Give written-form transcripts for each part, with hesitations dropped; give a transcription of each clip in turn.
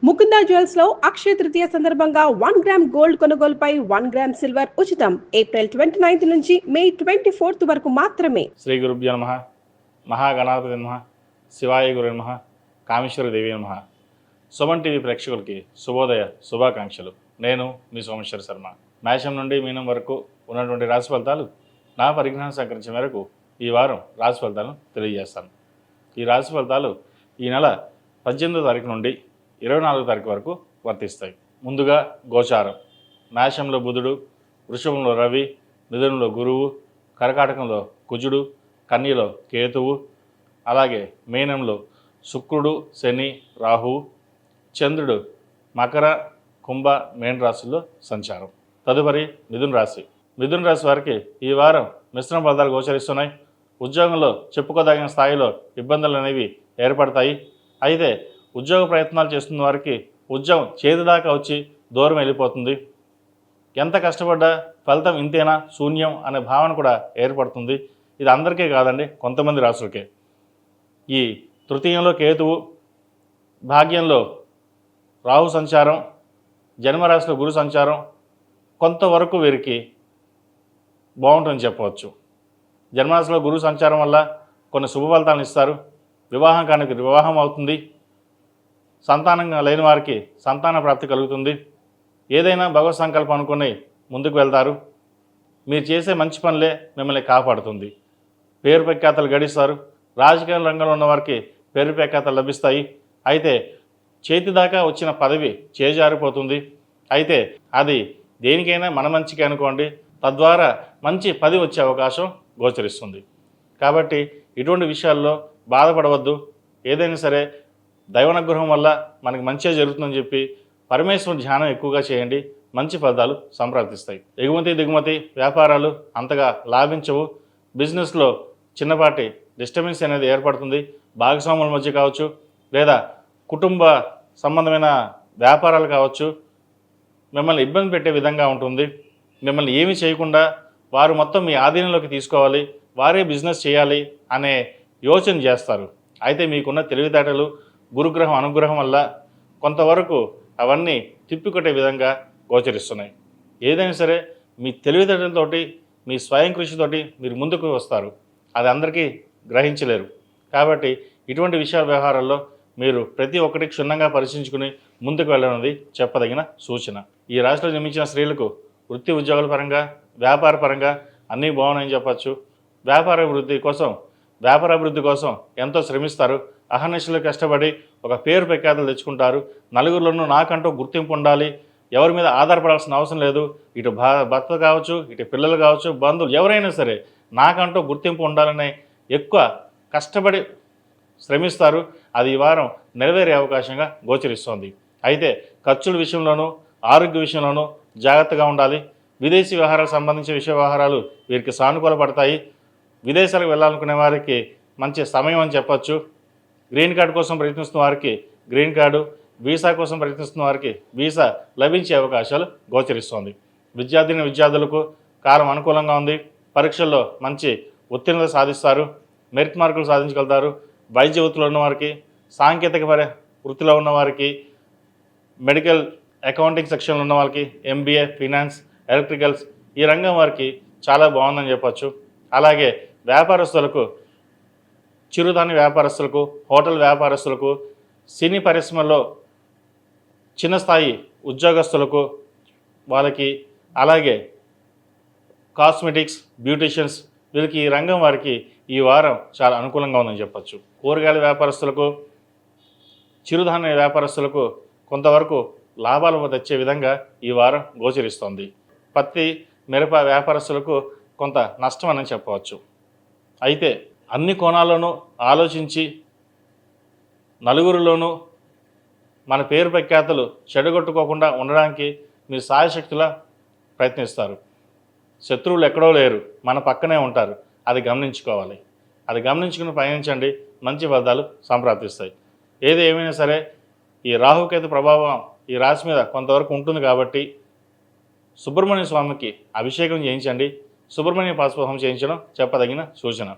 Mukunda jewels లో అక్షయ తృతీయ సందర్భంగా 1 gram gold కొనుగోలుపై 1 గ్రామ్ సిల్వర్ ఉచితం. ఏప్రిల్ 29 నుంచి మే 24 వరకు మాత్రమే. శ్రీ గురుభ్యో నమ. మహాగణాధిపతి నమ. శివాయ గురు నమ. కామేశ్వరి దేవి నమ. సుమన్ టీవీ ప్రేక్షకులకి శుభోదయ శుభాకాంక్షలు. నేను మీ సోమేశ్వర శర్మ. మేషం నుండి మీనం వరకు ఉన్నటువంటి రాశి ఫలితాలు నా పరిజ్ఞానం సేకరించిన మేరకు ఈ వారం రాశి ఫలితాలను తెలియజేస్తాను. ఈ రాశి ఫలితాలు ఈ నెల 18వ తారీఖు నుండి 24వ తారీఖు వరకు వర్తిస్తాయి. ముందుగా గోచారం. మేషంలో బుధుడు, వృషభంలో రవి, మిథునంలో గురువు, కర్కాటకంలో కుజుడు, కన్యలో కేతువు, అలాగే మీనంలో శుక్రుడు, శని, రాహువు, చంద్రుడు మకర, కుంభ, మీన రాశుల్లో సంచారం. తదుపరి మిథున రాశి. మిథున రాశి వారికి ఈ వారం మిశ్రమ ఫలితాలు గోచరిస్తున్నాయి. ఉద్యోగంలో చెప్పుకోదగిన స్థాయిలో ఇబ్బందులు అనేవి ఏర్పడతాయి. అయితే ఉద్యోగ ప్రయత్నాలు చేస్తున్న వారికి ఉద్యోగం చేతిదాకా వచ్చి దూరం వెళ్ళిపోతుంది. ఎంత కష్టపడ్డా ఫలితం ఇంతేనా, శూన్యం అనే భావన కూడా ఏర్పడుతుంది. ఇది అందరికీ కాదండి, కొంతమంది రాసులకే. ఈ తృతీయంలో కేతువు, భాగ్యంలో రాహు సంచారం, జన్మరాశిలో గురు సంచారం కొంతవరకు వీరికి బాగుంటుందని చెప్పవచ్చు. జన్మరాశిలో గురు సంచారం వల్ల కొన్ని శుభ ఫలితాలను ఇస్తారు. వివాహం కానికి వివాహం అవుతుంది. సంతానంగా లేని వారికి సంతాన ప్రాప్తి కలుగుతుంది. ఏదైనా భగవత్ సంకల్పం అనుకుని ముందుకు వెళ్తారు. మీరు చేసే మంచి పనులే మిమ్మల్ని కాపాడుతుంది. పేరు ప్రఖ్యాతలు గడిస్తారు. రాజకీయ రంగంలో ఉన్న వారికి పేరు ప్రఖ్యాతలు లభిస్తాయి. అయితే చేతిదాకా వచ్చిన పదవి చేజారిపోతుంది. అయితే అది దేనికైనా మన మంచికి అనుకోండి. తద్వారా మంచి పదవి వచ్చే అవకాశం గోచరిస్తుంది. కాబట్టి ఇటువంటి విషయాల్లో బాధపడవద్దు. ఏదైనా సరే దైవానుగ్రహం వల్ల మనకి మంచిగా జరుగుతుందని చెప్పి పరమేశ్వరుని ధ్యానం ఎక్కువగా చేయండి. మంచి ఫలితాలు సంప్రాప్తిస్తాయి. ఎగుమతి దిగుమతి వ్యాపారాలు అంతగా లాభించవు. బిజినెస్లో చిన్నపాటి డిస్టర్బెన్స్ అనేది ఏర్పడుతుంది. భాగస్వాముల మధ్య కావచ్చు, లేదా కుటుంబ సంబంధమైన వ్యాపారాలు కావచ్చు, మిమ్మల్ని ఇబ్బంది పెట్టే విధంగా ఉంటుంది. మిమ్మల్ని ఏమీ చేయకుండా వారు మొత్తం మీ ఆధీనంలోకి తీసుకోవాలి, వారే బిజినెస్ చేయాలి అనే యోచన చేస్తారు. అయితే మీకున్న తెలివితేటలు, గురుగ్రహం అనుగ్రహం వల్ల కొంతవరకు అవన్నీ తిప్పికొట్టే విధంగా గోచరిస్తున్నాయి. ఏదైనా సరే మీ తెలివితేటలతోటి, మీ స్వయం కృషితోటి మీరు ముందుకు వస్తారు. అది అందరికీ గ్రహించలేరు. కాబట్టి ఇటువంటి విషయాల వ్యవహారాల్లో మీరు ప్రతి ఒక్కటి క్షుణ్ణంగా పరిశీలించుకుని ముందుకు వెళ్ళనున్నది చెప్పదగిన సూచన. ఈ రాశిలో జన్మించిన స్త్రీలకు వృత్తి ఉద్యోగాల పరంగా, వ్యాపార పరంగా అన్నీ బాగున్నాయని చెప్పచ్చు. వ్యాపార అభివృద్ధి కోసం ఎంతో శ్రమిస్తారు. అహర్నిశలు కష్టపడి ఒక పేరు ప్రఖ్యాతలు తెచ్చుకుంటారు. నలుగురిలోనూ నాకంటూ గుర్తింపు ఉండాలి, ఎవరి మీద ఆధారపడాల్సిన అవసరం లేదు. ఇటు భర్త కావచ్చు, ఇటు పిల్లలు కావచ్చు, బంధువులు ఎవరైనా సరే నాకంటూ గుర్తింపు ఉండాలనే ఎక్కువ కష్టపడి శ్రమిస్తారు. అది ఈ వారం నెరవేరే అవకాశంగా గోచరిస్తోంది. అయితే ఖర్చుల విషయంలోనూ, ఆరోగ్య విషయంలోనూ జాగ్రత్తగా ఉండాలి. విదేశీ వ్యవహారాలకు సంబంధించిన విషయ వ్యవహారాలు వీరికి సానుకూల పడతాయి. విదేశాలకు వెళ్ళాలనుకునే వారికి మంచి సమయం అని చెప్పచ్చు. గ్రీన్ కార్డు కోసం ప్రయత్నిస్తున్న వారికి గ్రీన్ కార్డు, వీసా కోసం ప్రయత్నిస్తున్న వారికి వీసా లభించే అవకాశాలు గోచరిస్తోంది. విద్యార్థులకు కాలం అనుకూలంగా ఉంది. పరీక్షల్లో మంచి ఉత్తీర్ణత సాధిస్తారు. మెరిట్ మార్కులు సాధించగలుగుతారు. వైద్య వృత్తిలో ఉన్నవారికి, సాంకేతిక వృత్తిలో ఉన్నవారికి, మెడికల్ అకౌంటింగ్ సెక్షన్లో ఉన్న వాళ్ళకి, ఎంబీఏ, ఫినాన్స్, ఎలక్ట్రికల్స్ ఈ రంగం వారికి చాలా బాగుందని చెప్పచ్చు. అలాగే వ్యాపారస్తులకు, చిరుధాన్య వ్యాపారస్తులకు, హోటల్ వ్యాపారస్తులకు, సినీ పరిశ్రమల్లో చిన్న స్థాయి ఉద్యోగస్తులకు, వాళ్ళకి, అలాగే కాస్మెటిక్స్, బ్యూటీషియన్స్ వీరికి ఈ రంగం వారికి ఈ వారం చాలా అనుకూలంగా ఉందని చెప్పచ్చు. కూరగాయల వ్యాపారస్తులకు, చిరుధాన్య వ్యాపారస్తులకు కొంతవరకు లాభాలు తెచ్చే విధంగా ఈ వారం గోచరిస్తోంది. పత్తి, మిరప వ్యాపారస్తులకు కొంత నష్టం అని చెప్పవచ్చు. అయితే అన్ని కోణాల్లోనూ ఆలోచించి నలుగురిలోనూ మన పేరు ప్రఖ్యాతలు చెడగొట్టుకోకుండా ఉండడానికి మీరు సాయశక్తులా ప్రయత్నిస్తారు. శత్రువులు ఎక్కడో లేరు, మన పక్కనే ఉంటారు. అది గమనించుకోవాలి. అది గమనించుకుని పయనించండి. మంచి ఫలితాలు సంప్రాప్తిస్తాయి. ఏది ఏమైనా సరే ఈ రాహుకేతు ప్రభావం ఈ రాశి మీద కొంతవరకు ఉంటుంది కాబట్టి సుబ్రహ్మణ్య స్వామికి అభిషేకం చేయించండి. సుబ్రహ్మణ్య పాశుపతం చేయించడం చెప్పదగిన సూచన.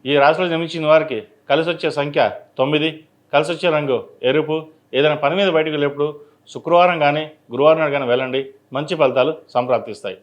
ఈ రాశిలో జన్మించిన వారికి కలిసి వచ్చే సంఖ్య 9, కలిసి వచ్చే రంగు ఎరుపు, ఏదైనా పని మీద బయటకు వెళ్ళేప్పుడు శుక్రవారం కానీ గురువారం నాడు కానీ వెళ్ళండి, మంచి ఫలితాలు సంప్రాప్తిస్తాయి.